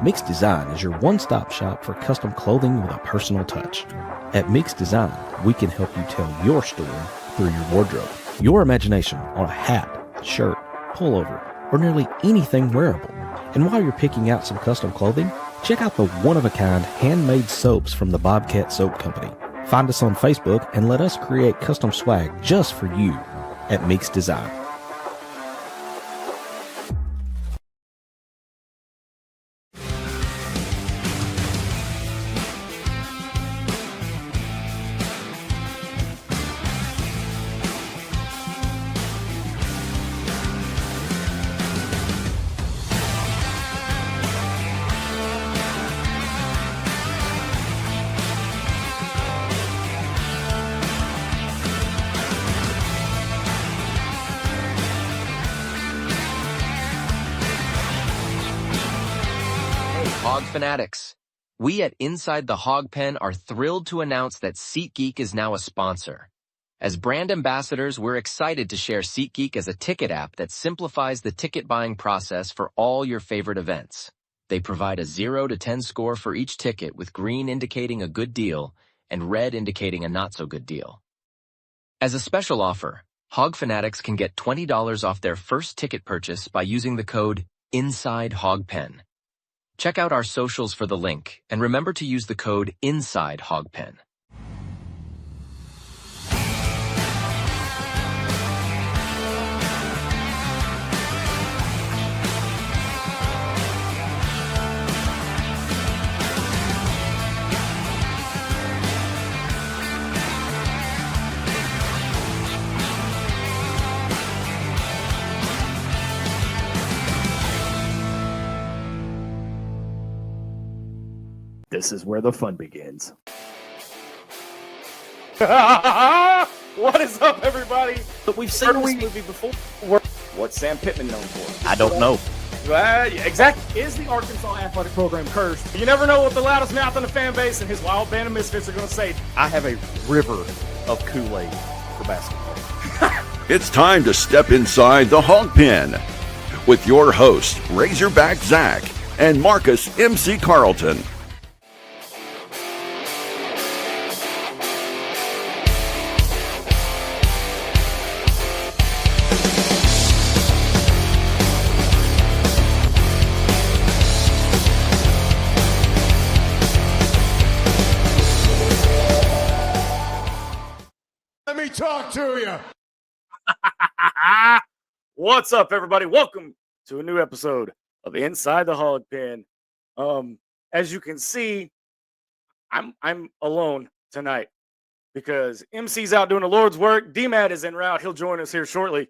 Mix Design is your one-stop shop for custom clothing with a personal touch. At Mix Design, we can help you tell your story through your wardrobe. Your imagination on a hat, shirt, pullover, or nearly anything wearable. And while you're picking out some custom clothing, check out the one-of-a-kind handmade soaps from the Bobcat Soap Company. Find us on Facebook and let us create custom swag just for you at Mix Design. Hog fanatics, we at Inside the Hawg Pen are thrilled to announce that SeatGeek is now a sponsor. As brand ambassadors, we're excited to share SeatGeek as a ticket app that simplifies the ticket buying process for all your favorite events. They provide a 0 to 10 score for each ticket, with green indicating a good deal and red indicating a not so good deal. As a special offer, Hog fanatics can get $20 off their first ticket purchase by using the code Inside Hawg Pen. Check out our socials for the link, and remember to use the code Inside Hawg Pen. This is where the fun begins. What is up, everybody? But we've seen this movie before. What's Sam Pittman known for? I don't know. Exactly. Is the Arkansas athletic program cursed? You never know what the loudest mouth in the fan base and his wild band of misfits are going to say. I have a river of Kool-Aid for basketball. It's time to step inside the Hawg Pen with your host, Razorback Zach and Marcus MC Carlton. Talk to you. What's up, everybody? Welcome to a new episode of Inside the Hawg Pen. As you can see, I'm alone tonight because MC's out doing the Lord's work. D-Mad is en route. He'll join us here shortly.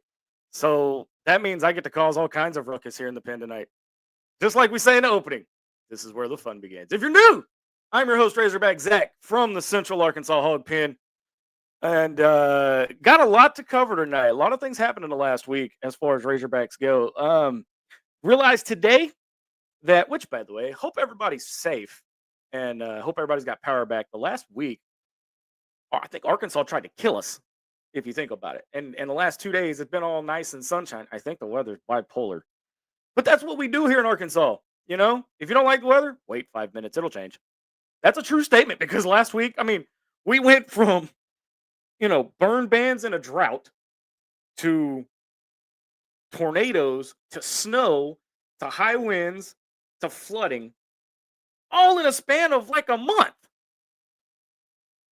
So that means I get to cause all kinds of ruckus here in the pen tonight. Just like we say in the opening, this is where the fun begins. If you're new, I'm your host, Razorback Zach, from the Central Arkansas Hawg Pen. And got a lot to cover tonight. A lot of things happened in the last week as far as Razorbacks go. Realized today that, which, by the way, hope everybody's safe and hope everybody's got power back. The last week, I think Arkansas tried to kill us, if you think about it. And the last 2 days, it's been all nice and sunshine. I think the weather's bipolar. But that's what we do here in Arkansas. You know, if you don't like the weather, wait 5 minutes. It'll change. That's a true statement because last week, I mean, we went from burn bans in a drought to tornadoes to snow to high winds to flooding, all in a span of like a month.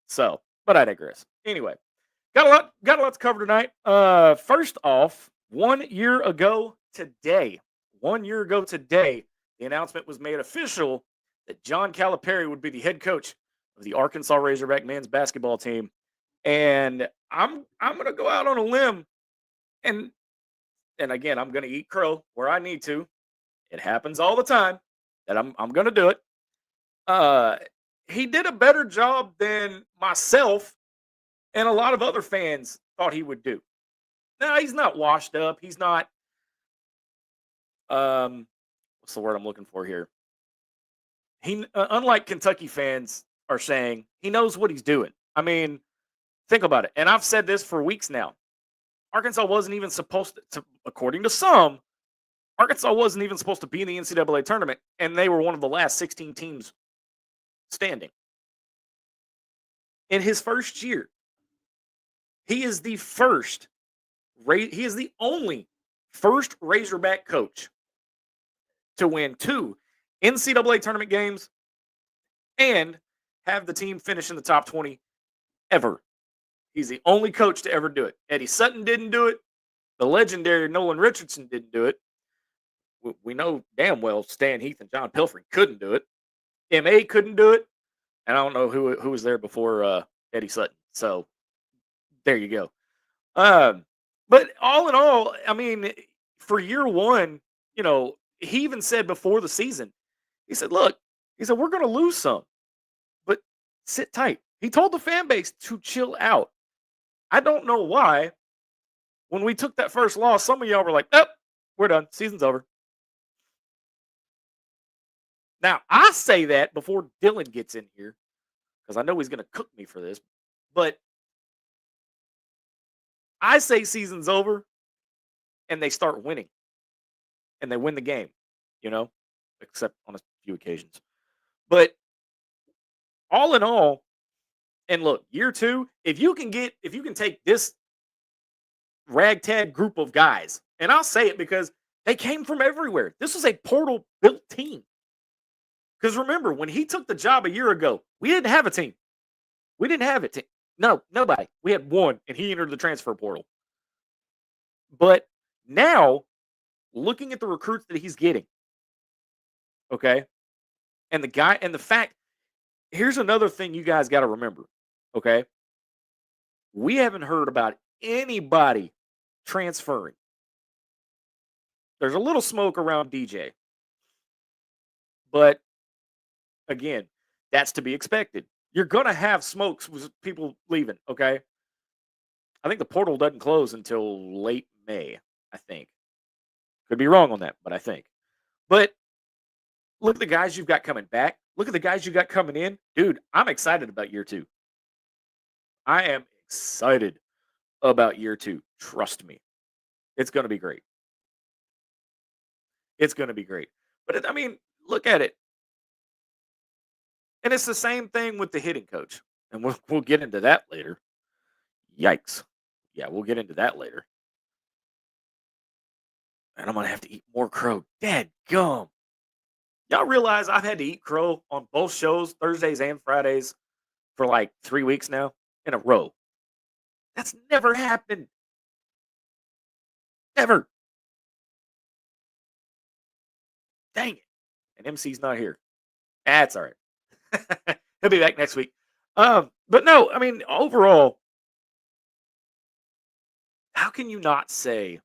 So, but I digress. Anyway, got a lot to cover tonight. First off, 1 year ago today, the announcement was made official that John Calipari would be the head coach of the Arkansas Razorback men's basketball team. And I'm gonna go out on a limb, and again, I'm gonna eat crow where I need to. It happens all the time that I'm gonna do it. He did a better job than myself and a lot of other fans thought he would do. Now, he's not washed up. He's not what's the word I'm looking for here? He unlike Kentucky fans are saying, he knows what he's doing. I mean, think about it. And I've said this for weeks now. Arkansas wasn't even supposed to, according to some, Arkansas wasn't even supposed to be in the NCAA tournament, and they were one of the last 16 teams standing. In his first year, he is the only first Razorback coach to win 2 NCAA tournament games and have the team finish in the top 20 ever. He's the only coach to ever do it. Eddie Sutton didn't do it. The legendary Nolan Richardson didn't do it. We know damn well Stan Heath and John Pilfrey couldn't do it. M.A. couldn't do it. And I don't know who was there before Eddie Sutton. So there you go. But all in all, I mean, for year one, you know, he even said before the season, he said, look, we're going to lose some, but sit tight. He told the fan base to chill out. I don't know why. When we took that first loss, some of y'all were like, nope, we're done. Season's over. Now, I say that before Dylan gets in here, because I know he's going to cook me for this, but I say season's over, and they start winning, and they win the game, you know, except on a few occasions. But all in all, and look, year 2, if you can take this ragtag group of guys, and I'll say it because they came from everywhere. This was a portal-built team. Because remember, when he took the job a year ago, we didn't have a team. We didn't have it. No, nobody. We had one, and he entered the transfer portal. But now, looking at the recruits that he's getting, okay, and the fact, here's another thing you guys got to remember, okay? We haven't heard about anybody transferring. There's a little smoke around DJ. But, again, that's to be expected. You're going to have smokes with people leaving, okay? I think the portal doesn't close until late May, I think. Could be wrong on that, but I think. But look at the guys you've got coming back. Look at the guys you got coming in. Dude, I'm excited about year 2. I am excited about year 2. Trust me. It's going to be great. It's going to be great. But, I mean, look at it. And it's the same thing with the hitting coach. And we'll get into that later. Yikes. Yeah, we'll get into that later. And I'm going to have to eat more crow. Dadgum. Y'all realize I've had to eat crow on both shows, Thursdays and Fridays, for like 3 weeks now in a row. That's never happened. Never. Dang it. And MC's not here. That's all right. He'll be back next week. But no, I mean, overall, how can you not say,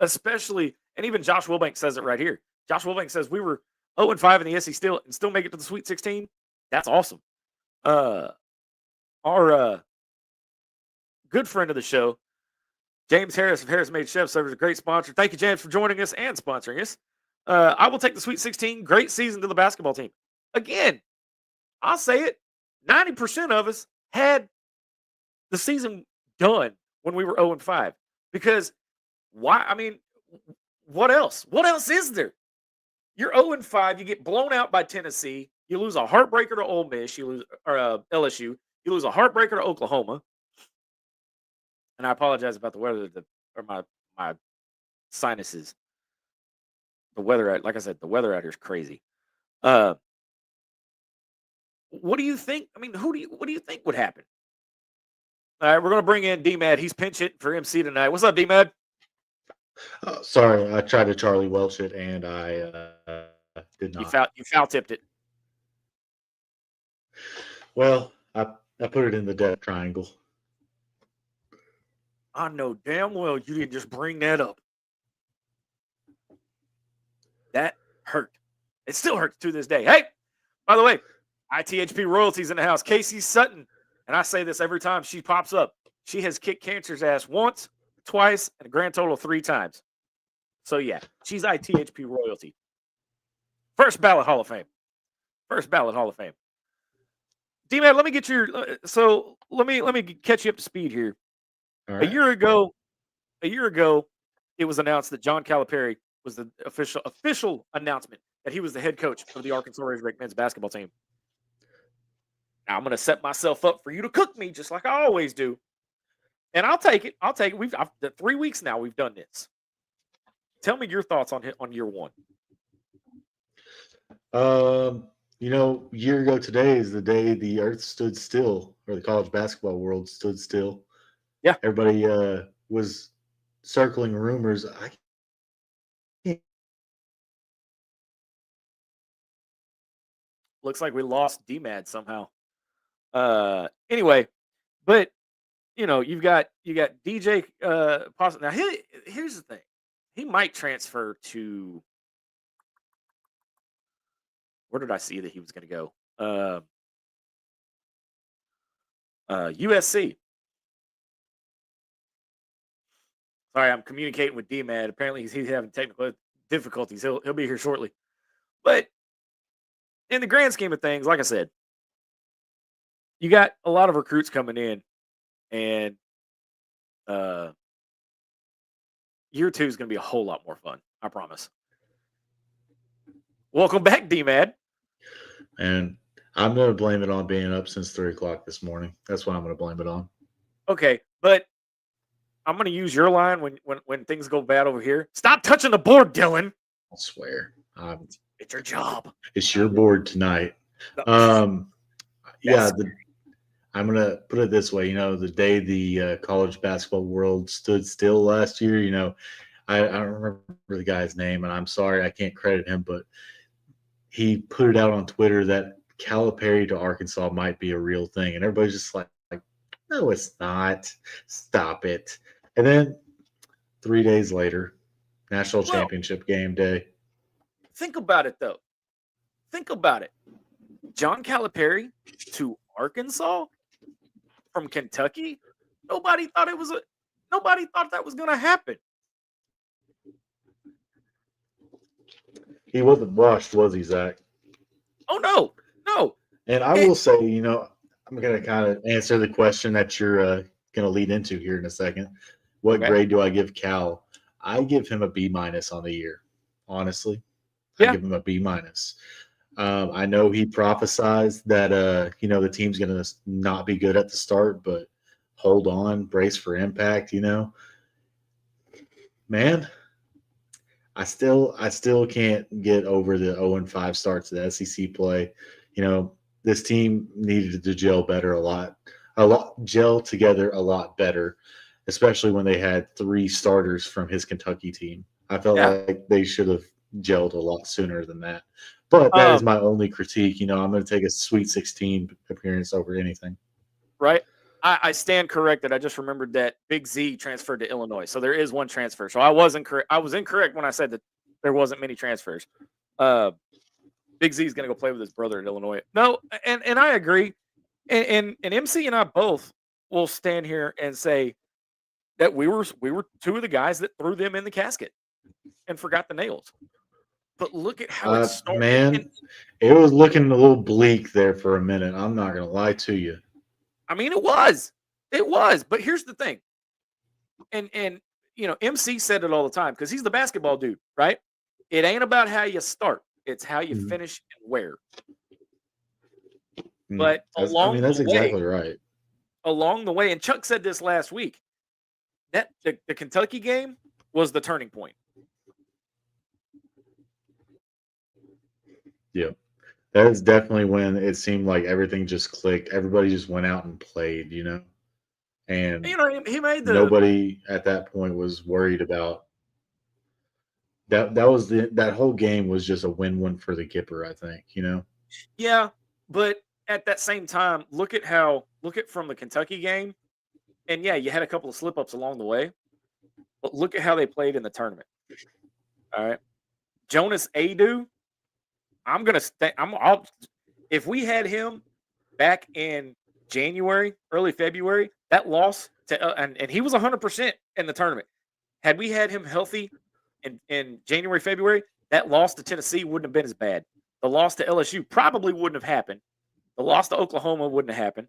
especially, and even Josh Wilbank says it right here. Josh Wilbank says we were 0-5 in the SEC and still make it to the Sweet 16. That's awesome. Our good friend of the show, James Harris of Harris Made Chef Service, a great sponsor. Thank you, James, for joining us and sponsoring us. I will take the Sweet 16. Great season to the basketball team. Again, I'll say it. 90% of us had the season done when we were 0-5. Because why? I mean, what else? What else is there? You're 0-5. You get blown out by Tennessee. You lose a heartbreaker to Ole Miss. You lose LSU. You lose a heartbreaker to Oklahoma. And I apologize about the weather or my sinuses. The weather, like I said, the weather out here is crazy. What do you think? I mean, what do you think would happen? All right, we're going to bring in D-Mad. He's pinch hitting for MC tonight. What's up, D-Mad? Sorry, I tried to Charlie Welch it, and I did not. You foul tipped it. Well, I put it in the death triangle. I know damn well you didn't just bring that up. That hurt. It still hurts to this day. Hey, by the way, ITHP royalties in the house. Casey Sutton, and I say this every time she pops up. She has kicked Cancer's ass once, twice, and a grand total of 3 times. So yeah, she's ITHP royalty. First ballot Hall of Fame. First ballot Hall of Fame. D-Man, let me get your. So let me catch you up to speed here. All right. A year ago, it was announced that John Calipari was the official announcement that he was the head coach of the Arkansas Razorback men's basketball team. Now I'm going to set myself up for you to cook me just like I always do. And I'll take it. We've 3 weeks now we've done this. Tell me your thoughts on year one. A year ago today is the day the earth stood still, or the college basketball world stood still. Yeah. Everybody was circling rumors. Looks like we lost DMAD somehow. Anyway, but you've got DJ possibly. Now here's the thing. He might transfer to, where did I see that he was going to go? USC. Sorry, I'm communicating with DMAD. Apparently he's having technical difficulties. He'll be here shortly. But in the grand scheme of things, like I said, you got a lot of recruits coming in, and year two is going to be a whole lot more fun. I promise. Welcome back, DMAD. And I'm going to blame it on being up since 3 o'clock this morning. That's what I'm going to blame it on. Okay, but I'm going to use your line when things go bad over here. Stop touching the board, Dylan. I swear. It's your job. It's your board tonight. Yes. I'm going to put it this way. The day the college basketball world stood still last year, I don't remember the guy's name, and I'm sorry I can't credit him, but he put it out on Twitter that Calipari to Arkansas might be a real thing. And everybody's just like, no, it's not. Stop it. And then 3 days later, national championship game day. Think about it, though. Think about it. John Calipari to Arkansas from Kentucky. Nobody thought that was going to happen. He wasn't washed, was he, Zach? Oh, no. And I will say, I'm going to kind of answer the question that you're going to lead into here in a second. What grade do I give Cal? I give him a B- on the year, honestly. I give him a B-. I know he prophesized that, the team's going to not be good at the start, but hold on, brace for impact, Man, I still can't get over the 0-5 starts of the SEC play. This team needed to gel together a lot better, especially when they had 3 starters from his Kentucky team. I felt like they should have gelled a lot sooner than that. But that is my only critique. I'm going to take a Sweet 16 appearance over anything. Right. I stand corrected. I just remembered that Big Z transferred to Illinois. So there is one transfer. So I was incorrect when I said that there wasn't many transfers. Big Z is going to go play with his brother in Illinois. No, and I agree. And MC and I both will stand here and say that we were 2 of the guys that threw them in the casket and forgot the nails. But look at how it started. Man, it was looking a little bleak there for a minute. I'm not going to lie to you. I mean, it was. But here's the thing. And MC said it all the time because he's the basketball dude, right? It ain't about how you start. It's how you finish and where. But that's exactly right. Along the way, and Chuck said this last week, that the Kentucky game was the turning point. Yeah. That is definitely when it seemed like everything just clicked. Everybody just went out and played, And he made nobody at that point was worried about that. That whole game was just a win-win for the Gipper, I think, Yeah, but at that same time, look at from the Kentucky game, and yeah, you had a couple of slip-ups along the way, but look at how they played in the tournament. All right. Jonas Adu, if we had him back in January, early February, that loss to and he was 100% in the tournament. Had we had him healthy in January, February, that loss to Tennessee wouldn't have been as bad. The loss to LSU probably wouldn't have happened. The loss to Oklahoma wouldn't have happened.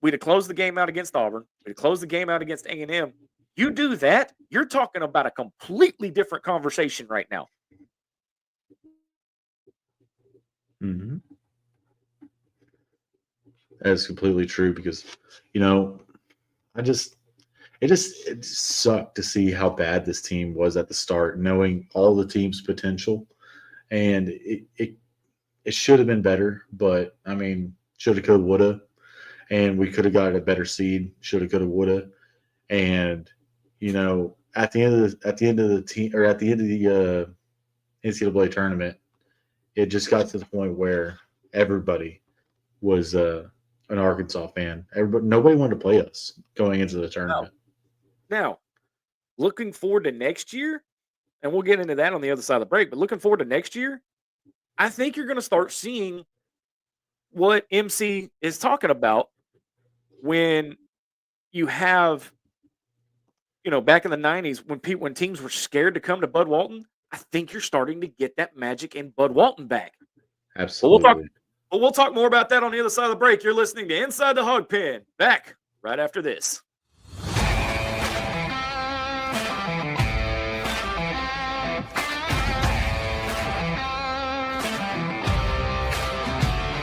We'd have closed the game out against Auburn. We'd have closed the game out against A&M. You do that, you're talking about a completely different conversation right now. Mm-hmm. That's completely true because, you know, it just sucked to see how bad this team was at the start, knowing all the team's potential, and it should have been better. But I mean, shoulda, coulda, woulda, and we could have got a better seed. Shoulda, coulda, woulda, and you know, at the end of the NCAA tournament, it just got to the point where everybody was an Arkansas fan. Nobody wanted to play us going into the tournament. Now, looking forward to next year, and we'll get into that on the other side of the break, but looking forward to next year, I think you're going to start seeing what MC is talking about when you have, you know, back in the 90s when teams were scared to come to Bud Walton. I think you're starting to get that magic in Bud Walton back. Absolutely. We'll talk more about that on the other side of the break. You're listening to Inside the Hawg Pen. Back right after this.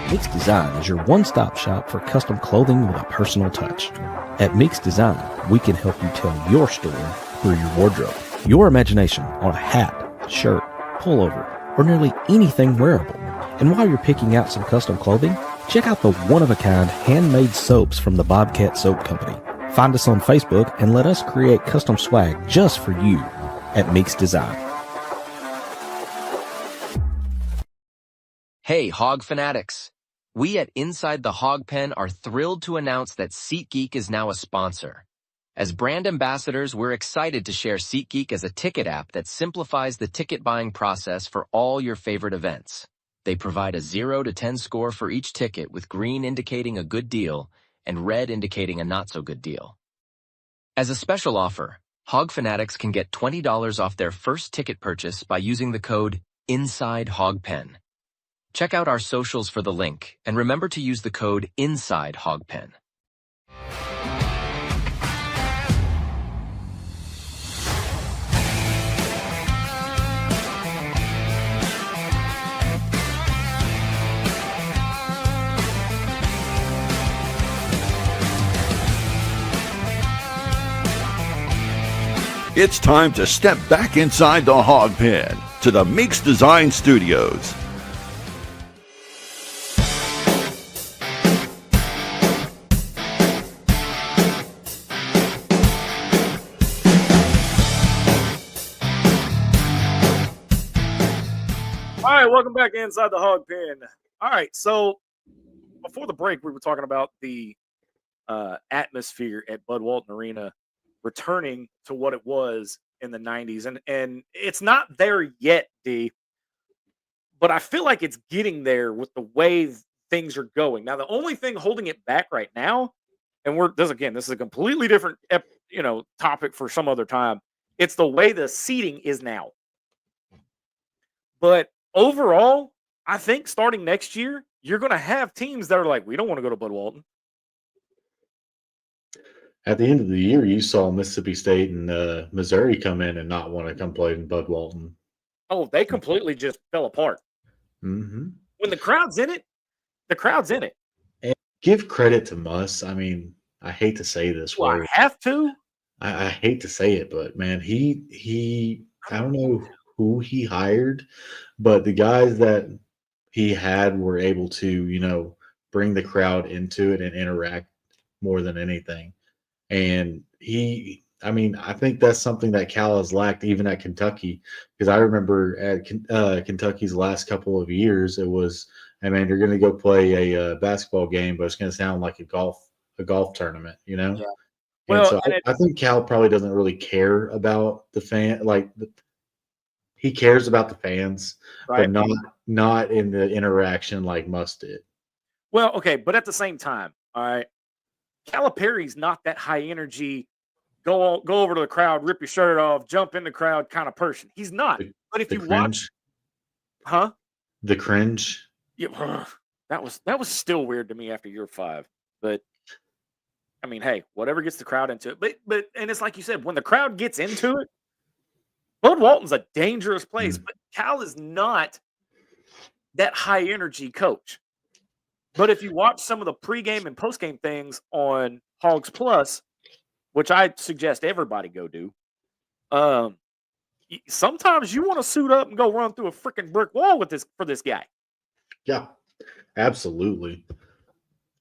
Mix Design is your one-stop shop for custom clothing with a personal touch. At Mix Design, we can help you tell your story through your wardrobe. Your imagination on a hat, shirt, pullover, or nearly anything wearable. And while you're picking out some custom clothing, check out the one-of-a-kind handmade soaps from the Bobcat Soap Company. Find us on Facebook and let us create custom swag just for you at Mix Design. Hey, Hog fanatics! We at Inside the Hawg Pen are thrilled to announce that SeatGeek is now a sponsor. As brand ambassadors, we're excited to share SeatGeek as a ticket app that simplifies the ticket buying process for all your favorite events. They provide a 0 to 10 score for each ticket, with green indicating a good deal and red indicating a not-so-good deal. As a special offer, Hog fanatics can get $20 off their first ticket purchase by using the code INSIDEHOGPEN. Check out our socials for the link, and remember to use the code INSIDEHOGPEN. It's time to step back inside the Hawg Pen to the Mix Design Studios. All right, welcome back to Inside the Hawg Pen. All right, so before the break, we were talking about the atmosphere at Bud Walton Arena returning to what it was in the 90s. And it's not there yet, D, but I feel like it's getting there with the way things are going. Now, the only thing holding it back right now, and this is a completely different topic for some other time. It's the way the seating is now. But overall, I think starting next year, you're going to have teams that are like, we don't want to go to Bud Walton. At the end of the year, you saw Mississippi State and Missouri come in and not want to come play in Bud Walton. Oh, they completely just fell apart. Mm-hmm. When the crowd's in it, the crowd's in it. And give credit to Muss. I mean, I hate to say this Well, word. I have to. I hate to say it, but man, he I don't know who he hired, but the guys that he had were able to, bring the crowd into it and interact more than anything. And I think that's something that Cal has lacked even at Kentucky, because I remember at Kentucky's last couple of years, it was, hey man, you're going to go play a basketball game, but it's going to sound like a golf tournament, Yeah. Well, and so I think Cal probably doesn't really care about the fan, he cares about the fans, right. but not in the interaction like Muss did. Well, okay, but at the same time, all right, Calipari's not that high energy, go over to the crowd, rip your shirt off, jump in the crowd kind of person. He's not. But if you watch, the cringe, yeah, that was still weird to me after year 5. But I mean, hey, whatever gets the crowd into it. But and it's like you said, when the crowd gets into it, Bud Walton's a dangerous place, but Cal is not that high energy coach. But if you watch some of the pregame and postgame things on Hogs Plus, which I suggest everybody go do, sometimes you want to suit up and go run through a freaking brick wall with this guy. Yeah, absolutely.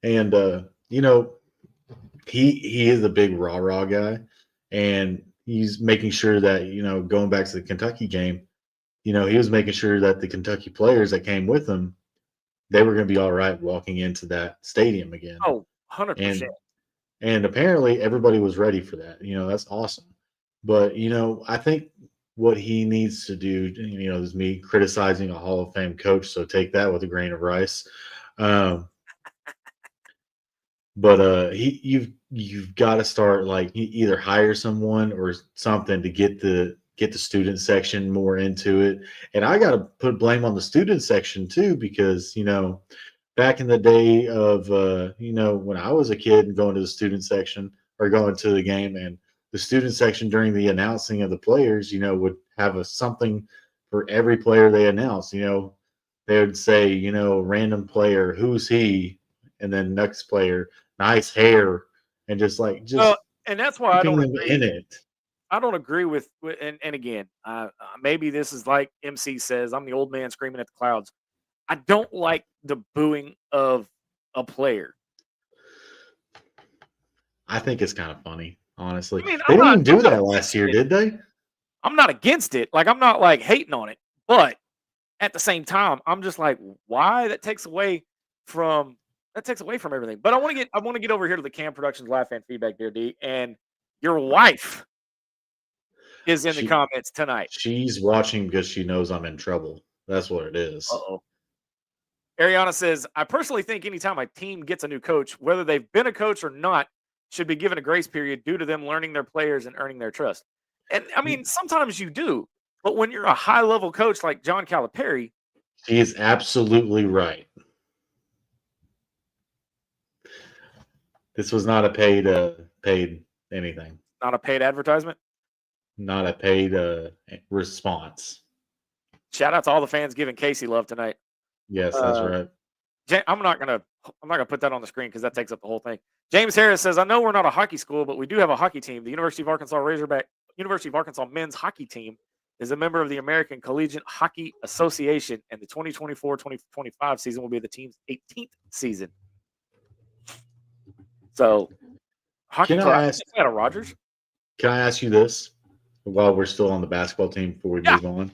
And he is a big rah guy, and he's making sure that going back to the Kentucky game, he was making sure that the Kentucky players that came with him, they were going to be all right walking into that stadium again. Oh, 100%. And apparently everybody was ready for that. That's awesome. But I think what he needs to do, is me criticizing a Hall of Fame coach, so take that with a grain of rice. But you've got to start either hire someone or something to get the student section more into it. And I got to put blame on the student section too, because back in the day of when I was a kid and going to the student section or going to the game, and the student section during the announcing of the players, would have something for every player they announced. They would say, random player, who's he, and then next player, nice hair, and and that's why I don't agree in it. I don't agree with and again, maybe this is like MC says, I'm the old man screaming at the clouds. I don't like the booing of a player. I think it's kind of funny, honestly. I mean, they didn't do that last year, did they? I'm not against it. I'm not hating on it, but at the same time, I'm just like, why? That takes away from everything. But I want to get over here to the Cam Productions live fan feedback there, D. And your wife is in the comments tonight. She's watching because she knows I'm in trouble. That's what it is. Uh-oh. Ariana says, I personally think anytime a team gets a new coach, whether they've been a coach or not, should be given a grace period due to them learning their players and earning their trust. And I mean, sometimes you do, but when you're a high-level coach like John Calipari, he is absolutely right. This was not a paid anything. Not a paid advertisement? Not a paid response. Shout out to all the fans giving Casey love tonight. Yes, that's right. I'm not gonna put that on the screen because that takes up the whole thing. James Harris says, I know we're not a hockey school, but we do have a hockey team. The University of Arkansas men's hockey team is a member of the American Collegiate Hockey Association, and the 2024-2025 season will be the team's 18th season. So, hockey class at Rogers. Can I ask you this while we're still on the basketball team before we move on?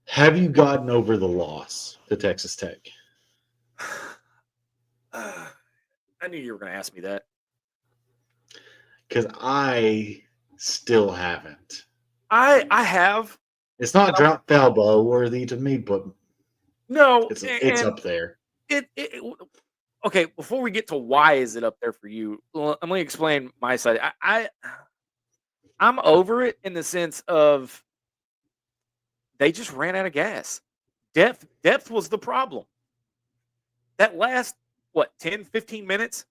Have you gotten over the loss to Texas Tech? I knew you were going to ask me that. Because I still haven't. I have. It's not drop foul ball worthy to me, but no, it's up there. Okay, before we get to why is it up there for you, let me explain my side. I'm over it in the sense of they just ran out of gas. Depth was the problem. That last, 10, 15 minutes,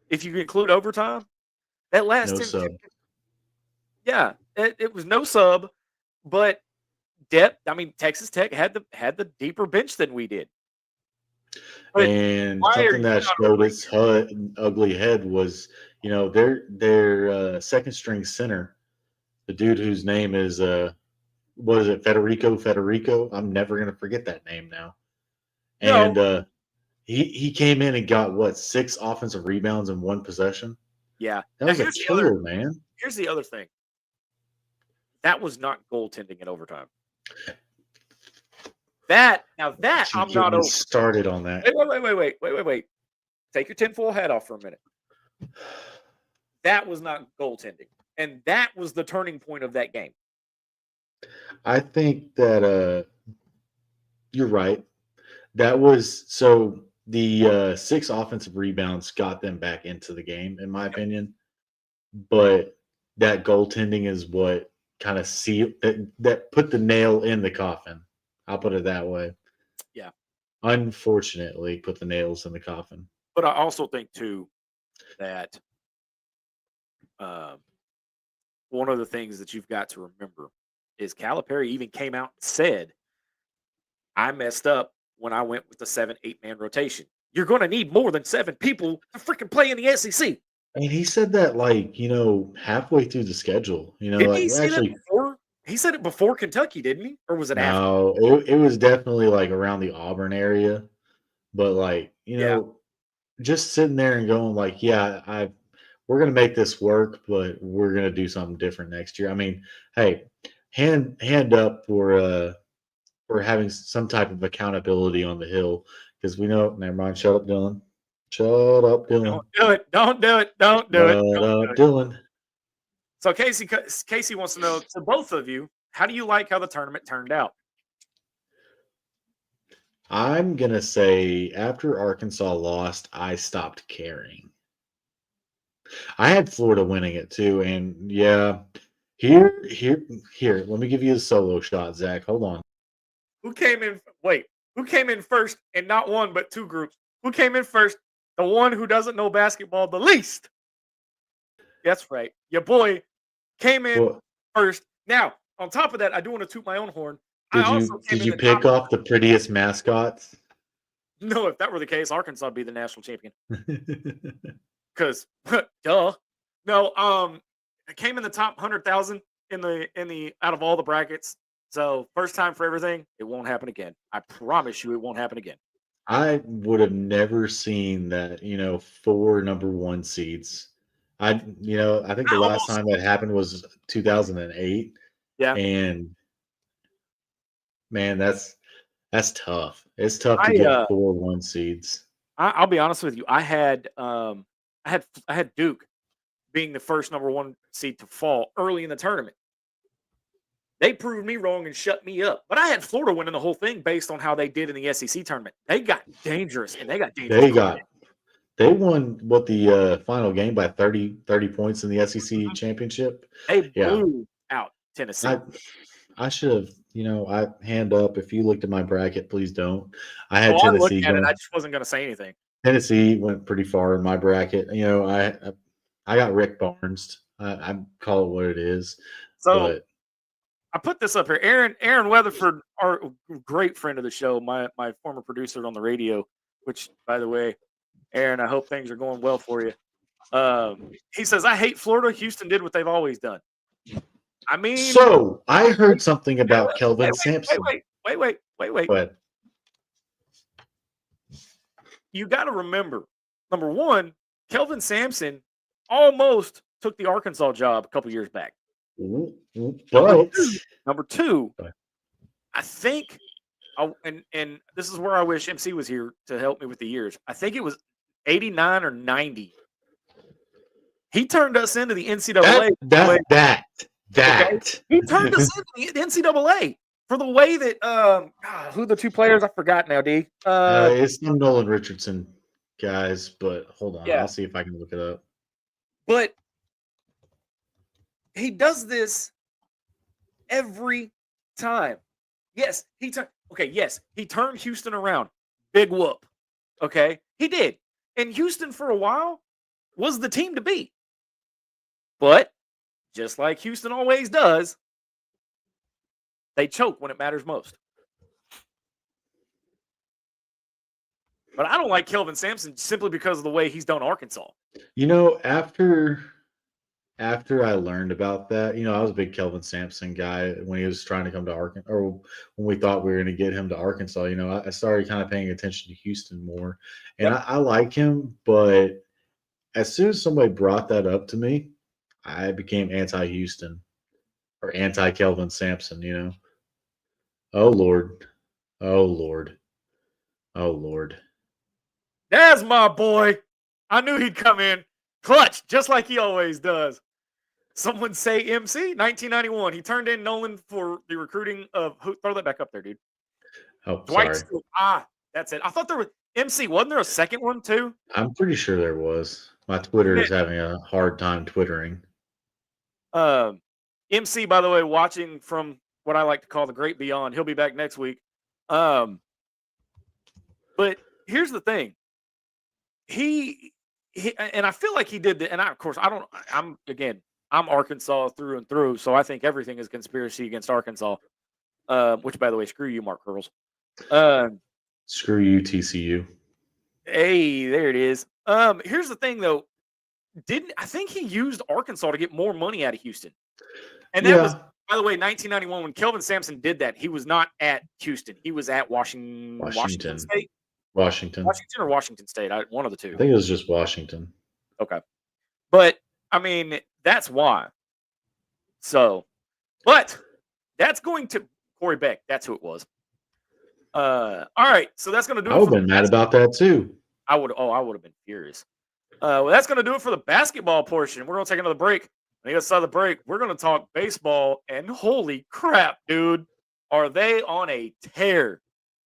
if you include overtime, that last no 10, sub. 15, yeah, it was no sub, but depth. I mean, Texas Tech had the deeper bench than we did. But and something that showed its ugly head was, their second string center, the dude whose name is what is it, Federico? I'm never gonna forget that name now. And he came in and got 6 offensive rebounds in one possession. Yeah, that was a killer, man. Here's the other thing. That was not goaltending in overtime. I'm not over. Started on that. Wait. Take your tinfoil hat off for a minute. That was not goaltending, and that was the turning point of that game. I think that you're right. That was so the 6 offensive rebounds got them back into the game, in my opinion. But that goaltending is what kind of that put the nail in the coffin. I'll put it that way. Yeah. Unfortunately, put the nails in the coffin. But I also think too that one of the things that you've got to remember is Calipari even came out and said, I messed up when I went with the 7-8 man rotation. You're going to need more than 7 people to freaking play in the SEC. And he said that halfway through the schedule. Didn't he say that before? He said it before Kentucky, didn't he? Or was it after? No, it was definitely around the Auburn area. But just sitting there and going we're going to make this work, but we're going to do something different next year. I mean, hey, hand up for having some type of accountability on the Hill, because we know. Never mind. Shut up, Dylan. Shut up, Dylan. Don't do it. Don't do it. Don't do it. Shut up, Dylan. So Casey wants to know, to both of you, how do you like how the tournament turned out? I'm gonna say after Arkansas lost, I stopped caring. I had Florida winning it too, and yeah, here. Let me give you a solo shot, Zach. Hold on. Who came in first in not one but 2 groups? Who came in first? The one who doesn't know basketball the least. That's right. Your boy came in first. Now, on top of that, I do want to toot my own horn. Did you pick off the prettiest mascots? No, if that were the case, Arkansas would be the national champion. Because, duh. No, I came in the top 100,000 in the out of all the brackets. So first time for everything. It won't happen again. I promise you, it won't happen again. I would have never seen that. 4 number 1 seeds. I think the last time that happened was 2008. Yeah, and man, that's tough. It's tough to get 4 1 seeds. I'll be honest with you. I had Duke being the first number 1 seed to fall early in the tournament. They proved me wrong and shut me up. But I had Florida winning the whole thing based on how they did in the SEC tournament. They got dangerous, and they got dangerous. They won the final game by 30 points in the SEC championship. They blew out Tennessee. I should have, I hand up. If you looked at my bracket, please don't. I had Tennessee. I just wasn't going to say anything. Tennessee went pretty far in my bracket. I got Rick Barnes. I call it what it is. So I put this up here. Aaron Weatherford, our great friend of the show, my former producer on the radio, which, by the way, Aaron, I hope things are going well for you. He says, I hate Florida. Houston did what they've always done. I mean, so I heard something about Kelvin Sampson. Wait. But you got to remember, number one, Kelvin Sampson almost took the Arkansas job a couple years back. But number two, I think, and this is where I wish MC was here to help me with the years. I think it was 89 or 90. He turned us into the NCAA. He turned us into the NCAA for the way that who are the 2 players? I forgot now, D. It's some Nolan Richardson guys, but hold on. I'll see if I can look it up. But he does this every time. Yes, he turned Houston around. Big whoop. Okay, he did. And Houston for a while was the team to beat. But just like Houston always does, they choke when it matters most. But I don't like Kelvin Sampson simply because of the way he's done Arkansas. After I learned about that, I was a big Kelvin Sampson guy when he was trying to come to Arkansas, or when we thought we were going to get him to Arkansas. I started kind of paying attention to Houston more, and I like him. But as soon as somebody brought that up to me, I became anti-Houston or anti-Kelvin Sampson. Oh Lord, oh Lord, oh Lord. That's my boy. I knew he'd come in clutch, just like he always does. Someone say MC, 1991. He turned in Nolan for the recruiting of who? Throw that back up there, dude. Oh, Dwight. sorry. That's it. I thought there was MC. Wasn't there a second one too? I'm pretty sure there was. My Twitter is having a hard time twittering. MC, by the way, watching from what I like to call the great beyond. He'll be back next week. But here's the thing. and I feel like he did that. And of course, I'm Arkansas through and through, so I think everything is conspiracy against Arkansas. Which, by the way, screw you, Mark Curls. Screw you, TCU. Hey, there it is. Here's the thing, though. I think he used Arkansas to get more money out of Houston? And that was, by the way, 1991 when Kelvin Sampson did that. He was not at Houston. He was at Washington State. Washington or Washington State. One of the two. I think it was just Washington. Okay. But, I mean, that's why. So, but that's going to Corey Beck. That's who it was. All right. So that's going to do it. I would have been mad about that too. I would have been furious. Well, that's going to do it for the basketball portion. We're going to take another break. On the other side of the break, we're going to talk baseball. And holy crap, dude, are they on a tear?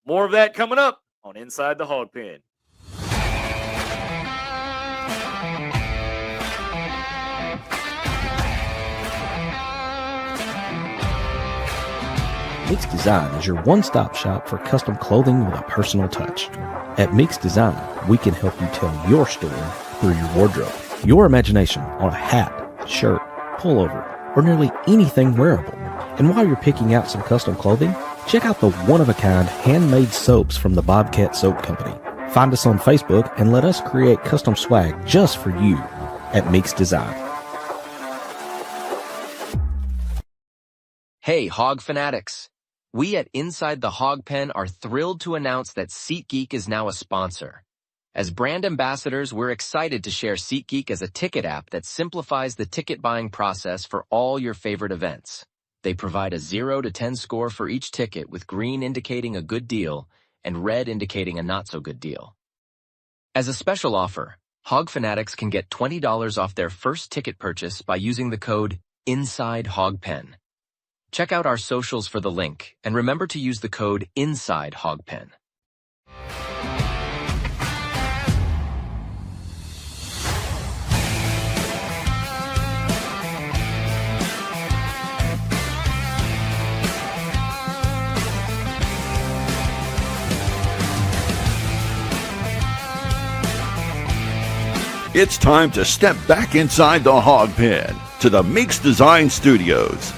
More of that coming up on Inside the Hawg Pen. Mix Design is your one-stop shop for custom clothing with a personal touch. At Mix Design, we can help you tell your story through your wardrobe. Your imagination on a hat, shirt, pullover, or nearly anything wearable. And while you're picking out some custom clothing, check out the one-of-a-kind handmade soaps from the Bobcat Soap Company. Find us on Facebook and let us create custom swag just for you at Mix Design. Hey, Hog fanatics. We at Inside the Hawg Pen are thrilled to announce that SeatGeek is now a sponsor. As brand ambassadors, we're excited to share SeatGeek as a ticket app that simplifies the ticket buying process for all your favorite events. They provide a 0 to 10 score for each ticket, with green indicating a good deal and red indicating a not-so-good deal. As a special offer, Hog fanatics can get $20 off their first ticket purchase by using the code INSIDEHOGPEN. Check out our socials for the link, and remember to use the code INSIDEHOGPEN. It's time to step back inside the Hawg Pen to the Mix Design Studios.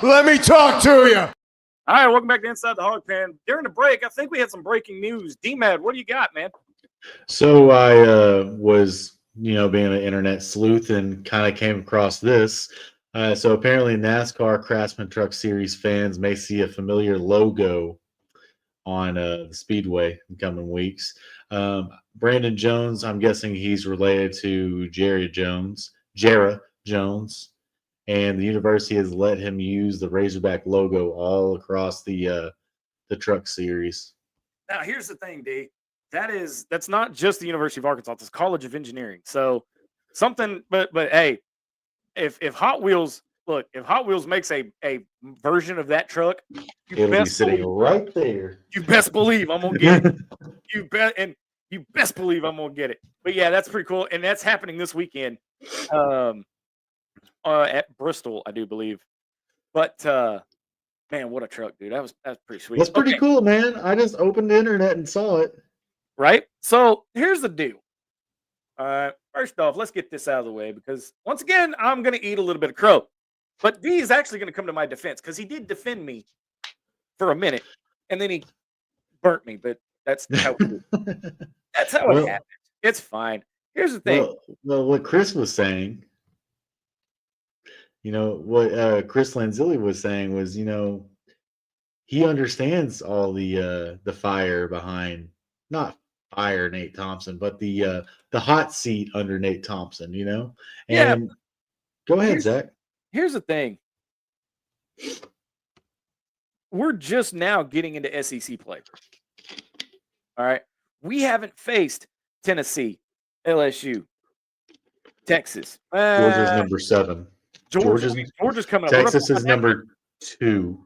Let me talk to you. All right, welcome back to Inside the Hawg Pen. During the break, I think we had some breaking news. D-Mad, what do you got, man? So I was, being an internet sleuth and kind of came across this. So apparently NASCAR Craftsman Truck Series fans may see a familiar logo on the Speedway in coming weeks. Brandon Jones, I'm guessing he's related to Jarrah Jones. And the university has let him use the Razorback logo all across the truck series. Now, here's the thing, D. That's not just the University of Arkansas. It's College of Engineering. So something, but hey, if Hot Wheels makes a version of that truck, it'll be sitting right there. You best believe I'm gonna get it. You best believe I'm gonna get it. But yeah, that's pretty cool, and that's happening this weekend. At Bristol, I do believe. But man, what a truck, dude. That's pretty sweet. That's pretty cool, man. I just opened the internet and saw it. Right? So here's the deal. First off, let's get this out of the way, because once again, I'm gonna eat a little bit of crow. But D is actually gonna come to my defense, because he did defend me for a minute, and then he burnt me, but that's how it happened. It's fine. Here's the thing. Well, what Chris was saying, what Chris Lanzilli was saying was, he understands all the fire behind, not fire Nate Thompson, but the hot seat under Nate Thompson, And yeah. Go ahead, Zach. Here's the thing. We're just now getting into SEC play. All right. We haven't faced Tennessee, LSU, Texas. Georgia's number 7. Georgia's coming up. Texas is number 2.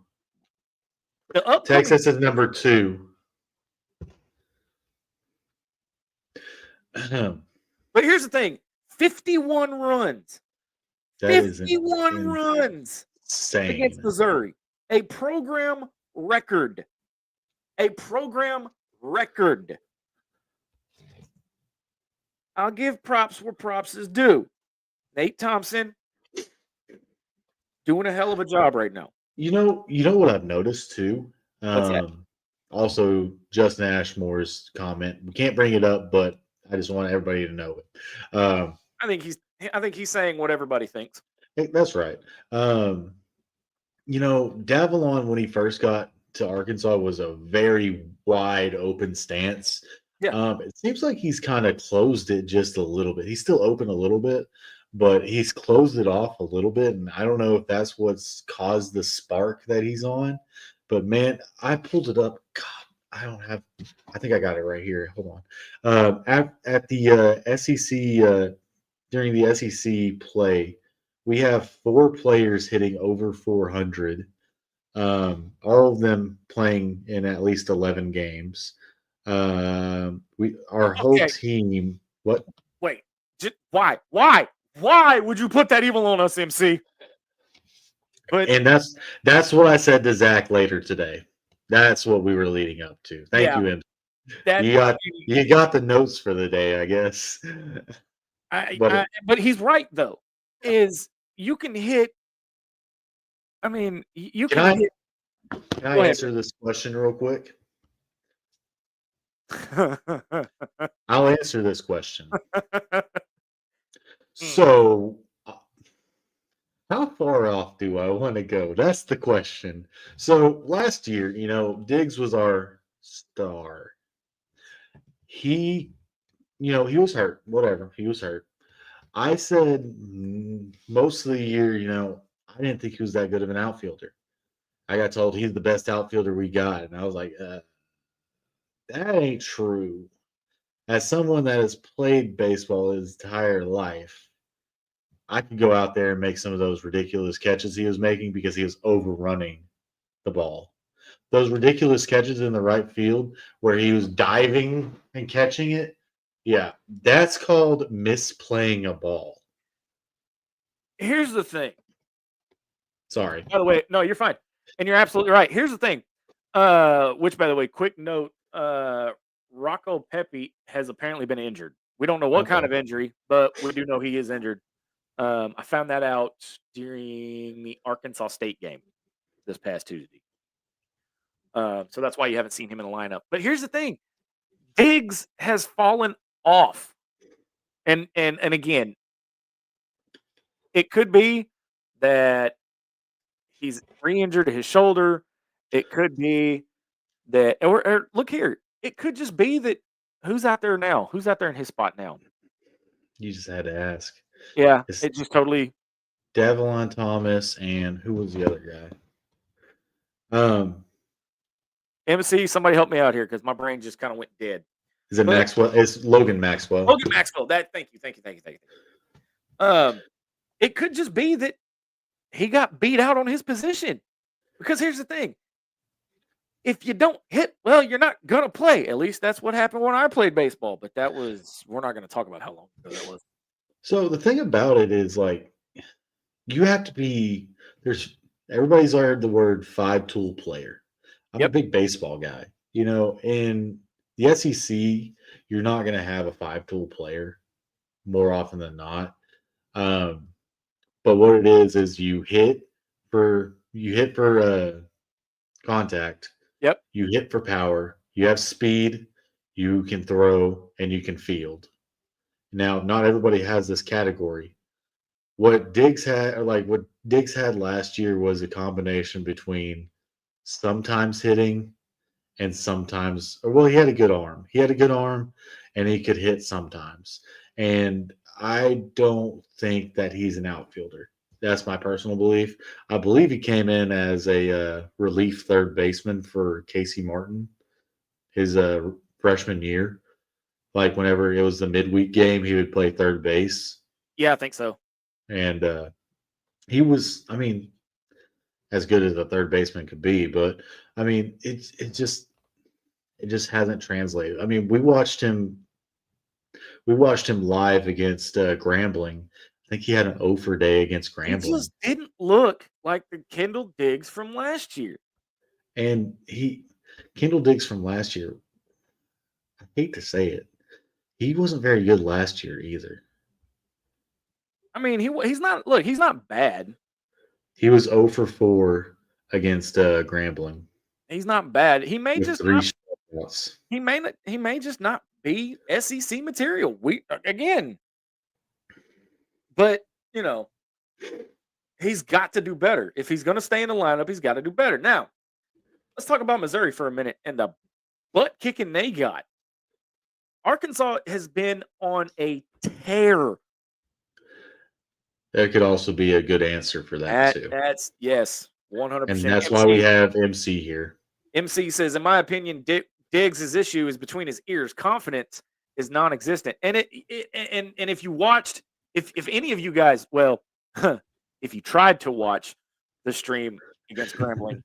Texas is number 2. But here's the thing. 51 runs. 51 runs. against Missouri. A program record. A program record. I'll give props where props is due. Nate Thompson doing a hell of a job right now. You know what I've noticed too? What's that? Also, Justin Ashmore's comment. We can't bring it up, but I just want everybody to know it. I think he's saying what everybody thinks. That's right. Davalon, when he first got to Arkansas, was a very wide open stance. Yeah. It seems like he's kind of closed it just a little bit. He's still open a little bit, but he's closed it off a little bit. And I don't know if that's what's caused the spark that he's on. But, man, I pulled it up. God, I think I got it right here. Hold on. At the SEC, during the SEC play, we have 4 players hitting over 400, all of them playing in at least 11 games. Our whole team. What? Wait, why would you put that evil on us, MC? And that's what I said to Zach later today. That's what we were leading up to. Thank you, MC. You got the notes for the day, I guess. But he's right though. Is you can hit. I mean, you can hit. Can I answer this question real quick? I'll answer this question. So, how far off do I want to go? That's the question. So, last year, Diggs was our star. He was hurt. Whatever. He was hurt. I said most of the year, I didn't think he was that good of an outfielder. I got told he's the best outfielder we got. And I was like, that ain't true. As someone that has played baseball his entire life, I could go out there and make some of those ridiculous catches he was making because he was overrunning the ball. Those ridiculous catches in the right field where he was diving and catching it, yeah, that's called misplaying a ball. Here's the thing. Sorry. By the way, no, you're fine. And you're absolutely right. Here's the thing. Which, by the way, quick note, Rocco Pepe has apparently been injured. We don't know what kind of injury, but we do know he is injured. I found that out during the Arkansas State game this past Tuesday. So that's why you haven't seen him in the lineup. But here's the thing. Diggs has fallen off. And again, it could be that he's re-injured his shoulder. It could be that, or look here, it could just be that who's out there now? Who's out there in his spot now? You just had to ask. Yeah, it just totally. Davalon Thomas and who was the other guy? MC, somebody help me out here because my brain just kind of went dead. Is it Maxwell? It's Logan Maxwell. Logan Maxwell. Thank you. It could just be that he got beat out on his position. Because here's the thing. If you don't hit, well, you're not going to play. At least that's what happened when I played baseball. But we're not going to talk about how long ago that was. So the thing about it is, you have to be, everybody's heard the word 5-tool player. I'm a big baseball guy. In the SEC, you're not going to have a 5-tool player more often than not. But what it is you hit for contact. Yep. You hit for power. You have speed. You can throw and you can field. Now, not everybody has this category. What Diggs had last year was a combination between sometimes hitting and sometimes, he had a good arm. He had a good arm and he could hit sometimes. And I don't think that he's an outfielder. That's my personal belief. I believe he came in as a relief third baseman for Casey Martin his freshman year. Whenever it was the midweek game, he would play third base. Yeah, I think so. And he was, as good as a third baseman could be. But, it just hasn't translated. We watched him live against Grambling. I think he had an 0 for day against He Grambling. just didn't look like the Kendall Diggs from last year. And Kendall Diggs from last year, I hate to say it, he wasn't very good last year either. I mean, he's not bad. He was 0 for 4 against Grambling. He's not bad. He may With just 3 not, strikeouts. he may just not be SEC material. But he's got to do better. If he's going to stay in the lineup, he's got to do better. Now, let's talk about Missouri for a minute and the butt kicking they got. Arkansas has been on a tear. That could also be a good answer for that too. That's yes, 100%. And that's why we have MC here. MC says, in my opinion, Diggs' issue is between his ears. Confidence is non-existent. And and if you watched, if any of you guys, well, if you tried to watch the stream against Grambling,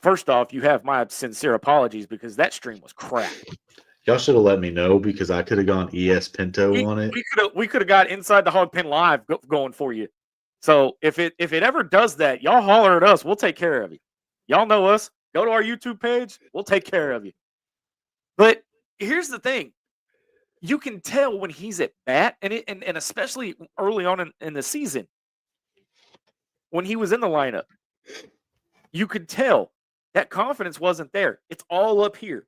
first off, you have my sincere apologies because that stream was crap. Y'all should have let me know because I could have gone ES Pinto on it. We could have got Inside the Hawg Pen live going for you. So if it ever does that, y'all holler at us. We'll take care of you. Y'all know us. Go to our YouTube page. We'll take care of you. But here's the thing. You can tell when he's at bat, and especially early on in the season, when he was in the lineup, you could tell that confidence wasn't there. It's all up here.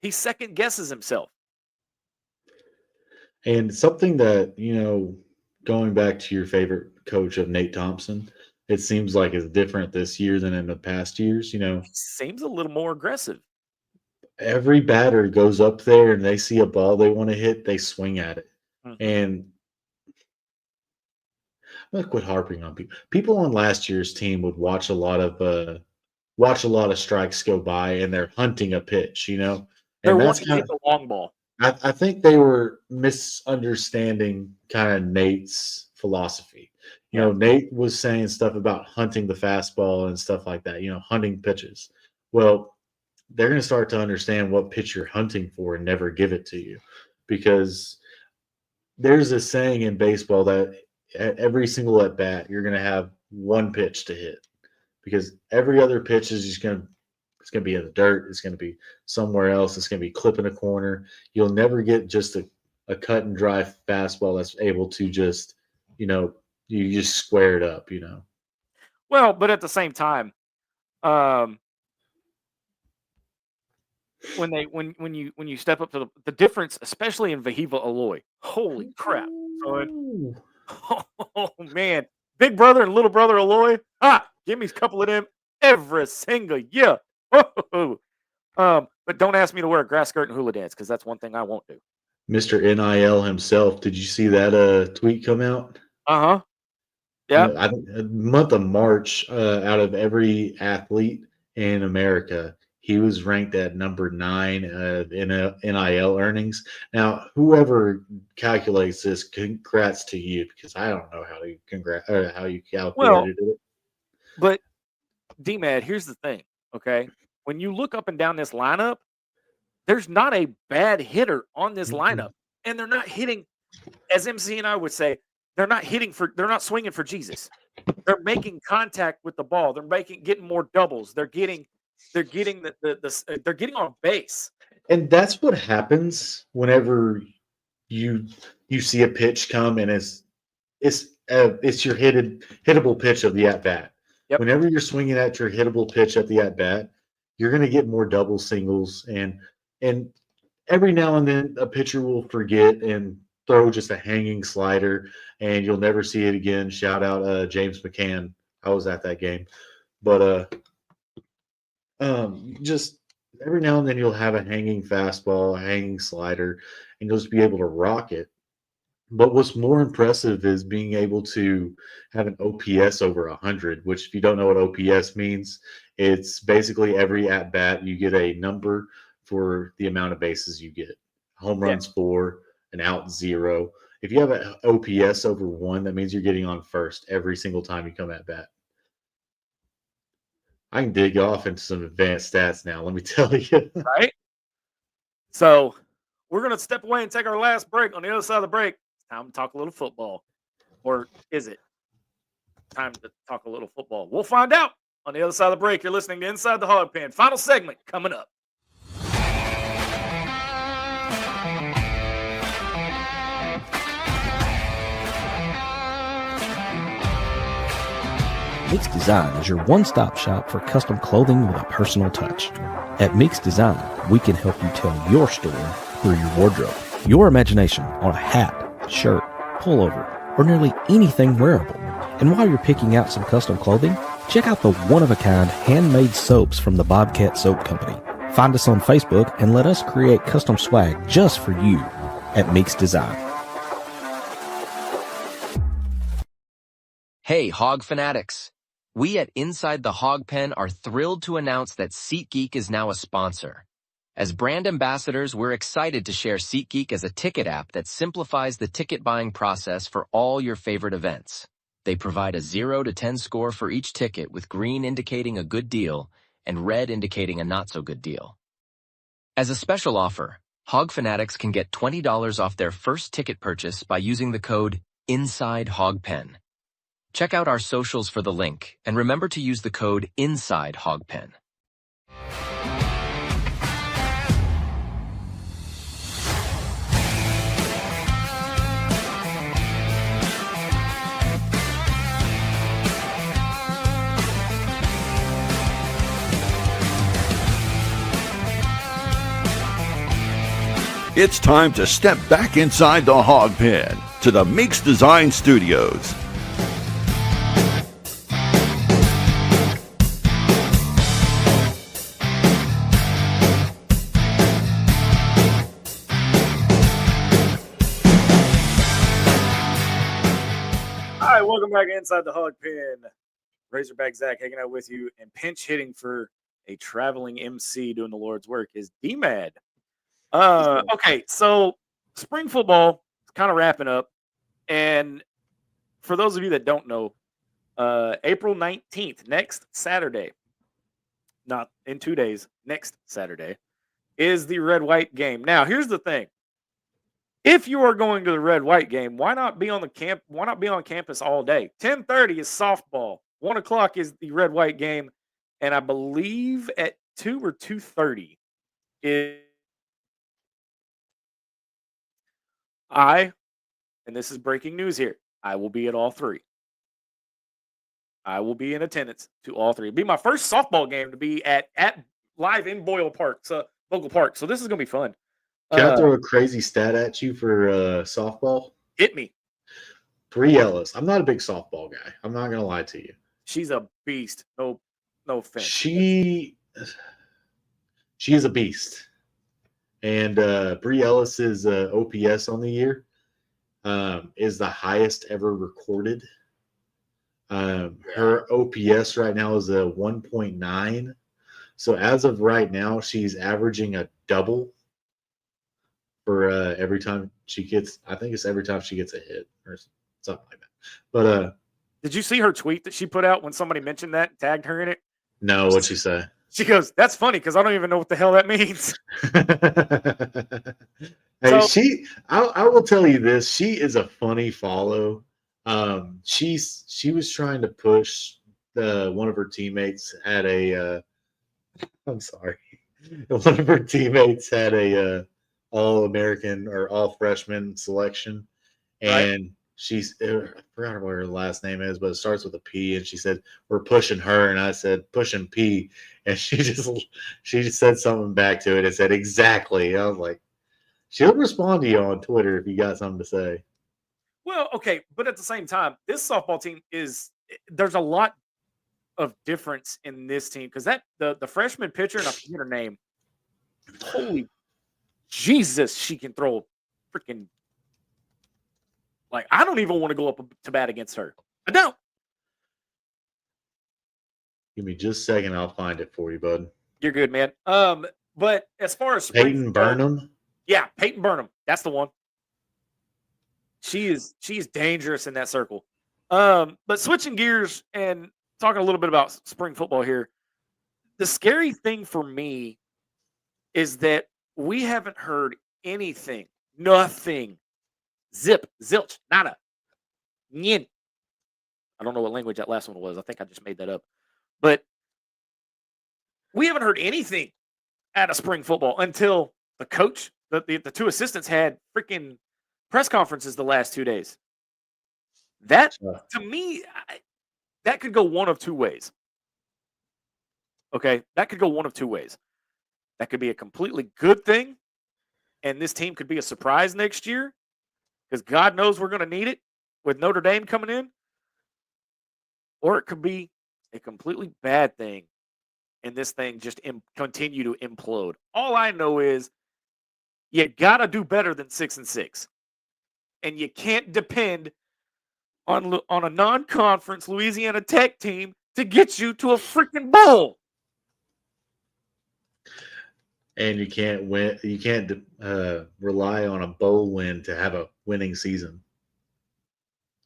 He second guesses himself. And something that, going back to your favorite coach of Nate Thompson, it seems like is different this year than in the past years. He seems a little more aggressive. Every batter goes up there and they see a ball they want to hit, they swing at it. Mhm. And I'm gonna quit harping on people. People on last year's team would watch a lot of strikes go by and they're hunting a pitch, And They're that's wanting to hit the long ball. I think they were misunderstanding kind of Nate's philosophy. Nate was saying stuff about hunting the fastball and stuff like that, hunting pitches. Well, they're going to start to understand what pitch you're hunting for and never give it to you. Because there's a saying in baseball that at every single at bat, you're going to have one pitch to hit. Because every other pitch is just going to be in the dirt. It's going to be somewhere else. It's going to be clipping a corner. You'll never get just a cut and dry fastball that's able to just, you just square it up, Well, but at the same time, when you step up to the difference, especially in Vahiva Alloy, holy crap, son. Oh man, big brother and little brother Alloy, give me a couple of them every single year. But don't ask me to wear a grass skirt and hula dance because that's one thing I won't do. Mr. NIL himself, did you see that tweet come out? Yeah. I think the month of March, out of every athlete in America, he was ranked at number 9 in NIL earnings. Now, whoever calculates this, congrats to you because I don't know how you calculated it. But D-Mad, here's the thing, okay? When you look up and down this lineup, there's not a bad hitter on this lineup, and they're not hitting, as MC and I would say, they're not swinging for Jesus. They're making contact with the ball. They're getting more doubles. They're getting they're getting on base. And that's what happens whenever you see a pitch come and it's your hittable pitch of the at bat. Yep. Whenever you're swinging at your hittable pitch at the at bat, you're going to get more double singles and every now and then a pitcher will forget and throw just a hanging slider and you'll never see it again. Shout out James McCann. I was at that game. But just every now and then you'll have a hanging fastball, a hanging slider, and you'll just be able to rock it. But what's more impressive is being able to have an OPS over 100, which if you don't know what OPS means, it's basically every at-bat you get a number for the amount of bases you get. Home runs 4, an out 0. If you have an OPS over 1, that means you're getting on first every single time you come at bat. I can dig off into some advanced stats now, let me tell you. Right? So we're going to step away and take our last break. On the other side of the break, it's time to talk a little football. Or is it time to talk a little football? We'll find out on the other side of the break. You're listening to Inside the Hog Pen. Final segment coming up. Mix Design is your one-stop shop for custom clothing with a personal touch. At Mix Design, we can help you tell your story through your wardrobe. Your imagination on a hat, shirt, pullover, or nearly anything wearable. And while you're picking out some custom clothing, check out the one-of-a-kind handmade soaps from the Bobcat Soap Company. Find us on Facebook and let us create custom swag just for you at Mix Design. Hey, Hog fanatics. We at Inside the Hawg Pen are thrilled to announce that SeatGeek is now a sponsor. As brand ambassadors, we're excited to share SeatGeek as a ticket app that simplifies the ticket buying process for all your favorite events. They provide a 0 to 10 score for each ticket, with green indicating a good deal and red indicating a not-so-good deal. As a special offer, Hog fanatics can get $20 off their first ticket purchase by using the code INSIDEHOGPEN. Check out our socials for the link, and remember to use the code INSIDEHOGPEN. It's time to step back inside the Hog Pen to the Mix Design Studios. All right, welcome back Inside the Hog Pen. Razorback Zach hanging out with you, and pinch hitting for a traveling MC doing the Lord's work is D-Mad. Okay, so spring football is kind of wrapping up, and for those of you that don't know, April 19th, next Saturday, not in 2 days, next Saturday, is the red-white game. Now, here's the thing. If you are going to the red-white game, why not be on the camp? Why not be on campus all day? 10:30 is softball. 1 o'clock is the red-white game, and I believe at 2 or 2:30 is and this is breaking news here, I will be at all three. I will be in attendance to all three. It'll be my first softball game to be at live in Bogle Park. So this is gonna be fun. Can I throw a crazy stat at you for softball? Hit me. Bree Ellis. I'm not a big softball guy. I'm not gonna lie to you. She's a beast. No offense. She is a beast. And Bree Ellis's OPS on the year is the highest ever recorded. Her OPS right now is a 1.9. So as of right now, she's averaging a double for every time she gets. I think it's every time she gets a hit or something like that. But did you see her tweet that she put out when somebody mentioned that and tagged her in it? no, what'd she say? She goes, "That's funny because I don't even know what the hell that means." Hey, So- I will tell you this. She is a funny follow. She was trying to push one of her teammates had a. I'm sorry. One of her teammates had a all-American or all-freshman selection, and I forgot what her last name is, but it starts with a P. And she said, "We're pushing her," and I said, "Pushing P," and she just said something back to it and said, "Exactly." I was like, she'll respond to you on Twitter if you got something to say. Well, okay, but at the same time, this softball team there's a lot of difference in this team because the freshman pitcher, and I forget her name. Holy Jesus, she can throw a freaking. Like, I don't even want to go up to bat against her. I don't. Give me just a second. I'll find it for you, bud. You're good, man. But as far as Peyton Burnham. Yeah, Peyton Burnham. That's the one. She's dangerous in that circle. But switching gears and talking a little bit about spring football here. The scary thing for me is that we haven't heard anything. Nothing. Zip, zilch, nada. Nyin. I don't know what language that last one was. I think I just made that up. But we haven't heard anything out of spring football until the coach, the two assistants had freaking press conferences the last 2 days. That, to me, that could go one of two ways. Okay? That could go one of two ways. That could be a completely good thing, and this team could be a surprise next year because God knows we're going to need it with Notre Dame coming in. Or it could be a completely bad thing, and this thing just continue to implode. All I know is you got to do better than 6-6. And you can't depend on a non-conference Louisiana Tech team to get you to a freaking bowl. And you can't win. You can't rely on a bowl win to have a winning season.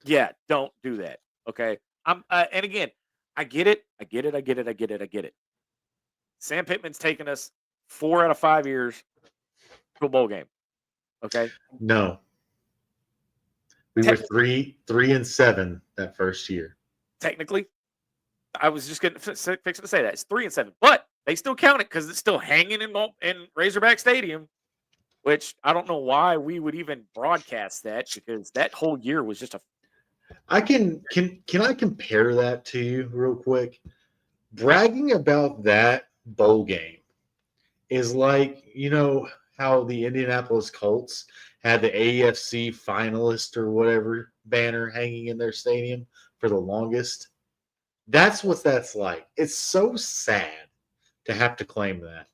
Yeah, don't do that. Okay. And again, I get it. Sam Pittman's taken us 4 out of 5 years to a bowl game. Okay. No. We were 3-7 that first year. Technically, I was just fixing to say that it's 3-7, but they still count it because it's still hanging in Razorback Stadium, which I don't know why we would even broadcast that because that whole year was just a. Can I compare that to you real quick? Bragging about that bowl game is like, how the Indianapolis Colts had the AFC finalist or whatever banner hanging in their stadium for the longest. That's what that's like. It's so sad to have to claim that.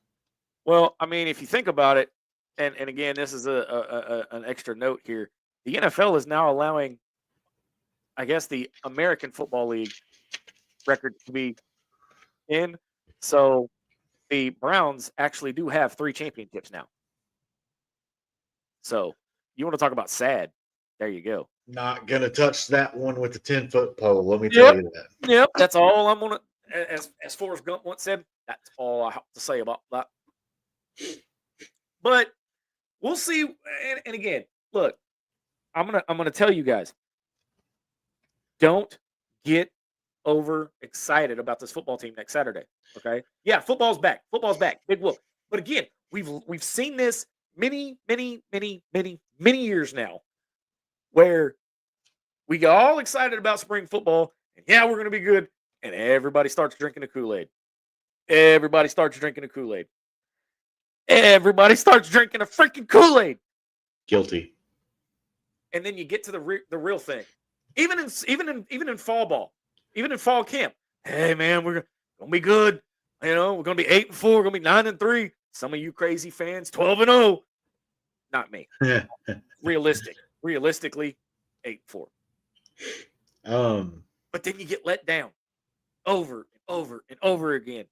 Well, I mean, if you think about it, and again, this is an extra note here. The NFL is now allowing, I guess, the American Football League record to be in. So the Browns actually do have 3 championships now. So you want to talk about sad? There you go. Not going to touch that one with the 10-foot pole. Let me tell you that. Yep. That's all I'm going to, as Forrest Gump once said, that's all I have to say about that. But we'll see. And again, look, I'm gonna tell you guys, don't get over excited about this football team next Saturday. Okay? Yeah, football's back. Big whoop. But again, we've seen this many years now, where we get all excited about spring football, and yeah, we're gonna be good, and everybody starts drinking the Kool-Aid. Everybody starts drinking the Kool-Aid. Everybody starts drinking a freaking Kool-Aid. Guilty. And then you get to the real thing. Even in fall ball, even in fall camp. Hey man, we're gonna be good. We're gonna be 8-4. We're gonna be 9-3. Some of you crazy fans, 12-0. Not me. Realistically, 8-4. But then you get let down over and over and over again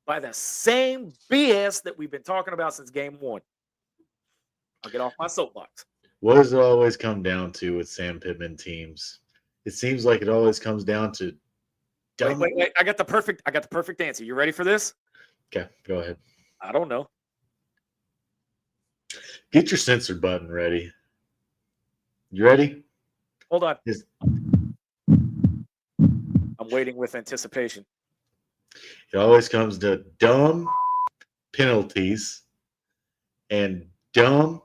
by the same BS that we've been talking about since game 1. I'll get off my soapbox. What does it always come down to with Sam Pittman teams? It seems like it always comes down to dumb. Wait. I got the perfect answer. You ready for this? Okay, go ahead. I don't know. Get your censor button ready. You ready? Hold on. I'm waiting with anticipation. It always comes to dumb penalties and dumb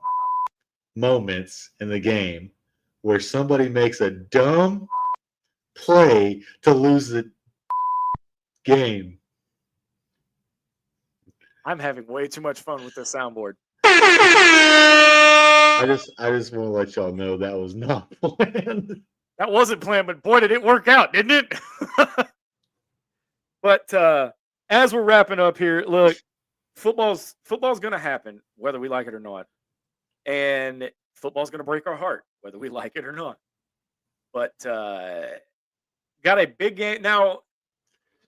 moments in the game where somebody makes a dumb play to lose the game. I'm having way too much fun with this soundboard. I just want to let y'all know that was not planned. That wasn't planned, but boy, did it work out, didn't it? But as we're wrapping up here, look, football's going to happen whether we like it or not. And football's going to break our heart whether we like it or not. But got a big game. Now,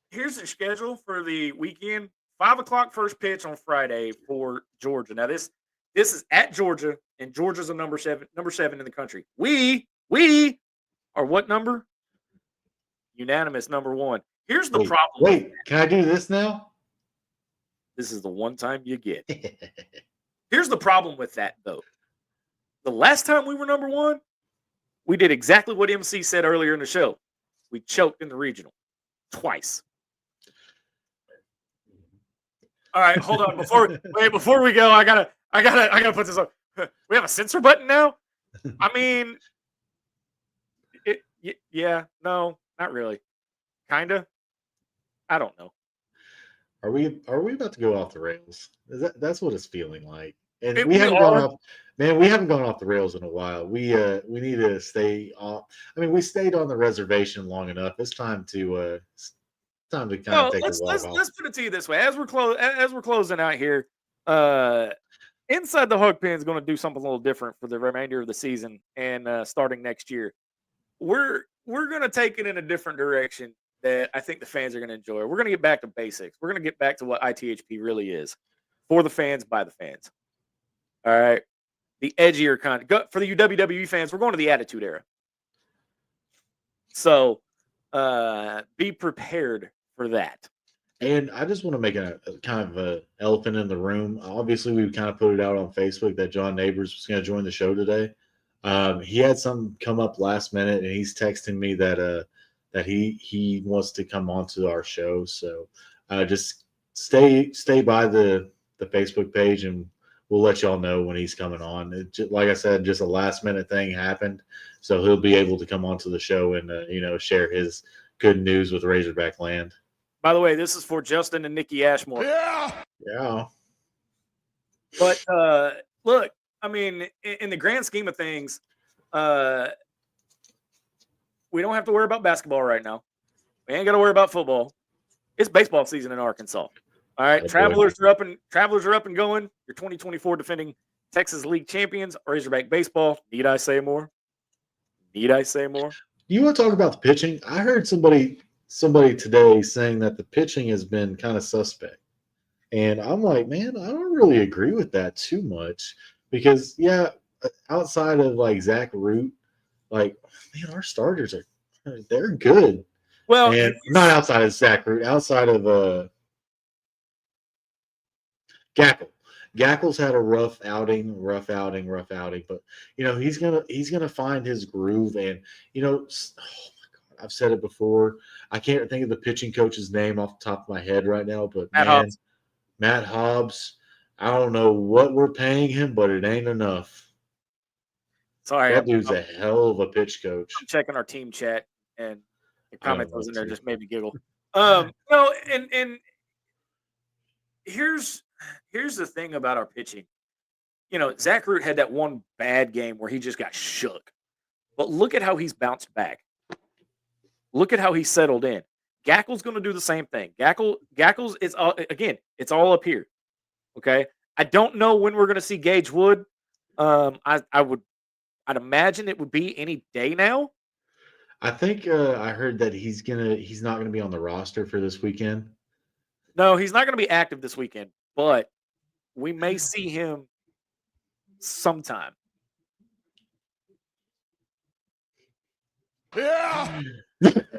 here's the schedule for the weekend. 5 o'clock first pitch on Friday for Georgia. Now, this is at Georgia, and Georgia's a number seven in the country. We are what number? Unanimous number 1. Here's the problem. Wait, can I do this now? This is the one time you get. Here's the problem with that, though. The last time we were number 1, we did exactly what MC said earlier in the show. We choked in the regional twice. All right, hold on. Before we go, I gotta put this up. We have a censor button now. I mean, yeah, no, not really. Kinda. I don't know. Are we about to go off the rails? That's what it's feeling like. And We haven't are. gone off. Man, we haven't gone off the rails in a while. We need to stay off. I mean, we stayed on the reservation long enough. It's time to kind of take a walk off. Let's put it to you this way: as we're closing out here, Inside the Hawg Pen is going to do something a little different for the remainder of the season and starting next year. We're going to take it in a different direction that I think the fans are going to enjoy. We're going to get back to basics. We're going to get back to what ITHP really is, for the fans, by the fans. All right, the edgier kind. For the WWE fans, we're going to the Attitude Era. So be prepared for that. And I just want to make a kind of a elephant in the room. Obviously, we kind of put it out on Facebook that John Neighbors was going to join the show today. He had some come up last minute, and he's texting me that he wants to come onto our show. So just stay by the Facebook page, and we'll let y'all know when he's coming on. Like I said, just a last minute thing happened, so he'll be able to come onto the show and share his good news with Razorback Land. By the way, this is for Justin and Nikki Ashmore. Yeah. But look, I mean, in the grand scheme of things, we don't have to worry about basketball right now. We ain't got to worry about football. It's baseball season in Arkansas. All right, Oh, Travelers are up and going. Your 2024 defending Texas League champions, Razorback Baseball. Need I say more? You want to talk about the pitching? I heard somebody today saying that the pitching has been kind of suspect. And I'm like, man, I don't really agree with that too much because, outside of like Zach Root, like, man, our starters they're good. Well, and not outside of Zach Root, outside of Gackle. Gackle's had a rough outing, but he's gonna find his groove, and oh my God, I've said it before. I can't think of the pitching coach's name off the top of my head right now, but Matt Hobbs. I don't know what we're paying him, but it ain't enough. Sorry, that dude's a hell of a pitch coach. I'm checking our team chat, and the comment that was in there just made me giggle. And here's the thing about our pitching. Zach Root had that one bad game where he just got shook. But look at how he's bounced back. Look at how he settled in. Gackle's going to do the same thing. Gackle's it's all up here. Okay? I don't know when we're going to see Gage Wood. I'd imagine it would be any day now. I think I heard that he's not gonna be on the roster for this weekend. No, he's not going to be active this weekend, but we may see him sometime. Yeah.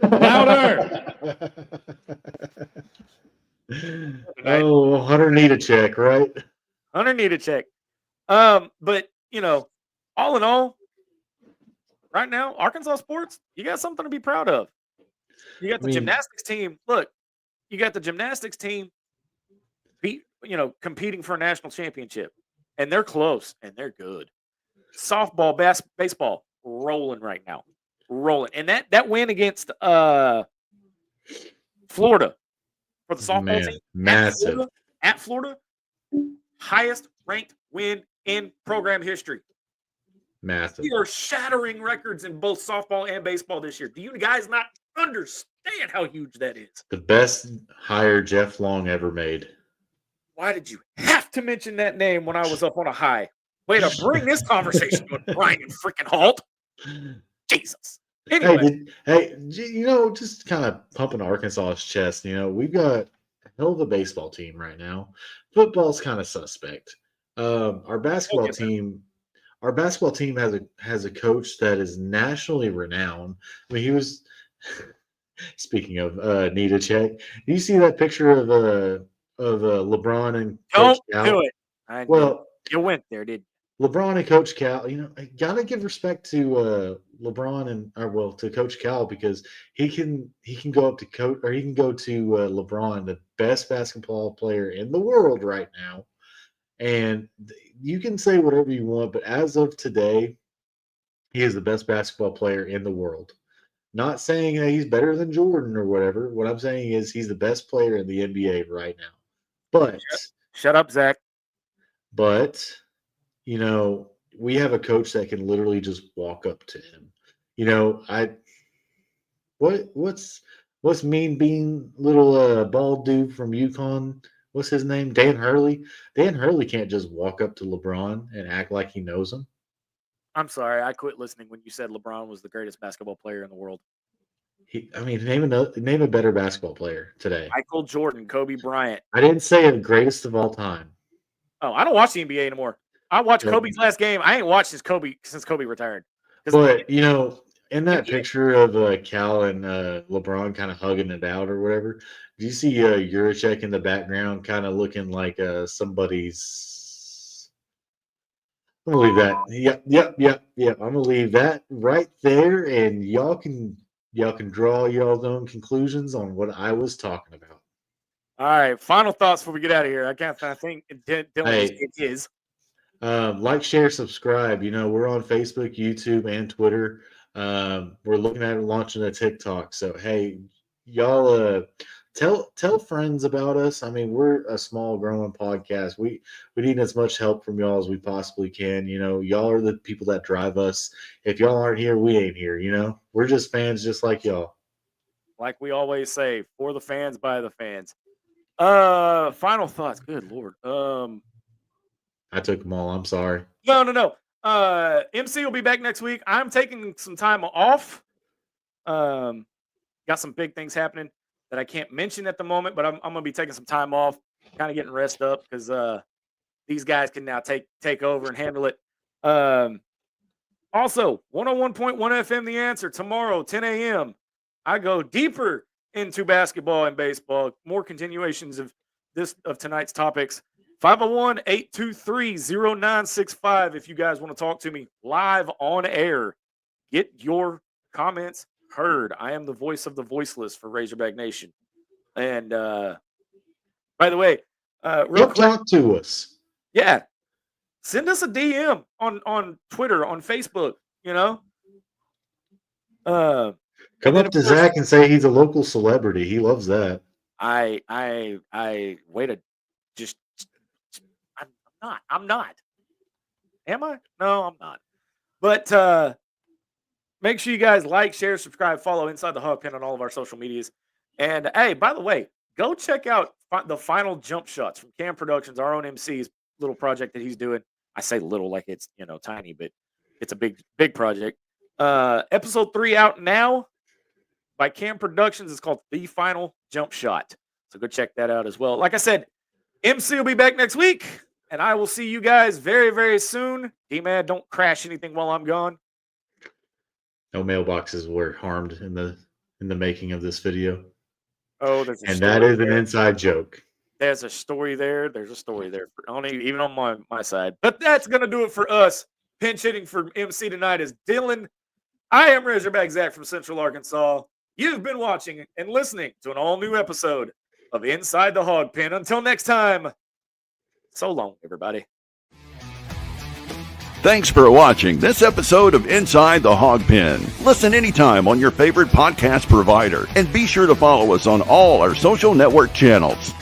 Louder. Oh, Hunter need a check, right? Hunter need a check. But all in all, right now, Arkansas sports, you got something to be proud of. You got the gymnastics team. Look, you got the gymnastics team competing for a national championship. And they're close and they're good. Softball, baseball, rolling right now. Rolling. And that win against Florida for the softball team. Massive. At Florida, highest ranked win in program history. Massive. We are shattering records in both softball and baseball this year. Do you guys not understand how huge that is? The best hire Jeff Long ever made. Why did you have to mention that name when I was up on a high? Way to bring this conversation to a grinding freaking halt. Jesus. Anyway. Hey, just kind of pumping Arkansas's chest. We've got a hell of a baseball team right now. Football's kind of suspect. Our basketball team has a coach that is nationally renowned. I mean, he was. Speaking of need a check, do you see that picture of LeBron and don't do it? Well, you went there, did you? LeBron and Coach Cal, gotta give respect to LeBron to Coach Cal, because he can go up to coach, or he can go to LeBron, the best basketball player in the world right now, and you can say whatever you want, but as of today, he is the best basketball player in the world. Not saying that he's better than Jordan or whatever. What I'm saying is he's the best player in the NBA right now. But shut up, Zach. But we have a coach that can literally just walk up to him. What's Mean Bean, little bald dude from UConn? What's his name? Dan Hurley. Dan Hurley can't just walk up to LeBron and act like he knows him. I'm sorry, I quit listening when you said LeBron was the greatest basketball player in the world. Name a better basketball player today. Michael Jordan, Kobe Bryant. I didn't say the greatest of all time. Oh, I don't watch the NBA anymore. I watched Kobe's last game. I ain't watched since Kobe retired. But in that picture of Cal and LeBron kind of hugging it out or whatever, do you see Juracek in the background, kind of looking like somebody's? I'm gonna leave that. Yep. I'm gonna leave that right there, and y'all can draw y'all's own conclusions on what I was talking about. All right, final thoughts before we get out of here. I think it is. Like, share, subscribe. We're on Facebook, YouTube, and Twitter. We're looking at launching a TikTok. So hey, y'all, tell friends about us. I mean, we're a small growing podcast. We need as much help from y'all as we possibly can. Y'all are the people that drive us. If y'all aren't here, we ain't here. We're just fans, just like y'all. Like we always say, for the fans, by the fans. Final thoughts. Good Lord. I took them all. I'm sorry. No. MC will be back next week. I'm taking some time off. Got some big things happening that I can't mention at the moment, but I'm gonna be taking some time off, kind of getting rest up, because these guys can now take over and handle it. Also, 101.1 FM The Answer tomorrow, 10 a.m. I go deeper into basketball and baseball. More continuations of tonight's topics. 501-823-0965 if you guys want to talk to me live on air. Get your comments heard. I am the voice of the voiceless for Razorback Nation. And by the way, real quick, talk to us. Yeah. Send us a DM on Twitter, on Facebook, Come up to Zach and say he's a local celebrity. He loves that. I wait a just I'm not. Am I? No, I'm not. But make sure you guys like, share, subscribe, follow Inside the Hawg Pen on all of our social medias. And hey, by the way, go check out the final jump shots from Cam Productions, our own MC's little project that he's doing. I say little like it's tiny, but it's a big project. Episode 3 out now by Cam Productions. It's called The Final Jump Shot. So go check that out as well. Like I said, MC will be back next week, and I will see you guys very, very soon. D-Man, don't crash anything while I'm gone. No mailboxes were harmed in the making of this video. Oh, there's a and story that is there. An inside joke. There's a story there. There's a story there, even on my side. But that's going to do it for us. Pinch hitting for MC tonight is Dylan. I am Razorback Zach from Central Arkansas. You've been watching and listening to an all-new episode of Inside the Hawg Pen. Until next time, so long, everybody. Thanks for watching this episode of Inside the Hawg Pen. Listen anytime on your favorite podcast provider, and be sure to follow us on all our social network channels.